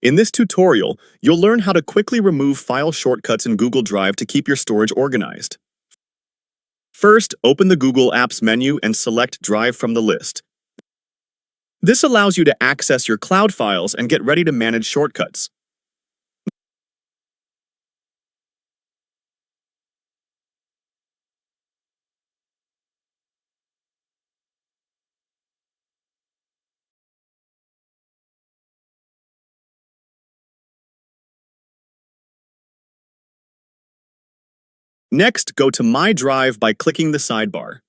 In this tutorial, you'll learn how to quickly remove file shortcuts in Google Drive to keep your storage organized. First, open the Google Apps menu and select Drive from the list. This allows you to access your cloud files and get ready to manage shortcuts. Next, go to My Drive by clicking the sidebar.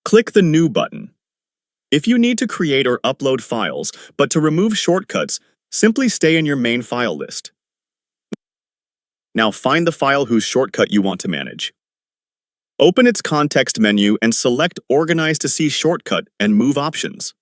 Click the New button. If you need to create or upload files, but to remove shortcuts, simply stay in your main file list. Now find the file whose shortcut you want to manage. Open its context menu and select Organize to see Shortcut and Move options.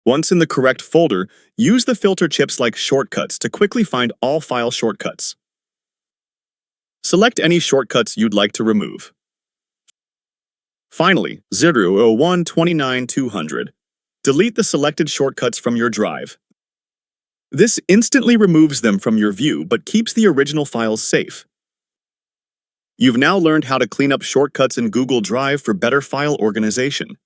Once in the correct folder, use the filter chips like Shortcuts to quickly find all file shortcuts. Select any shortcuts you'd like to remove. Finally, 00129 delete the selected shortcuts from your drive. This instantly removes them from your view but keeps the original files safe. You've now learned how to clean up shortcuts in Google Drive for better file organization.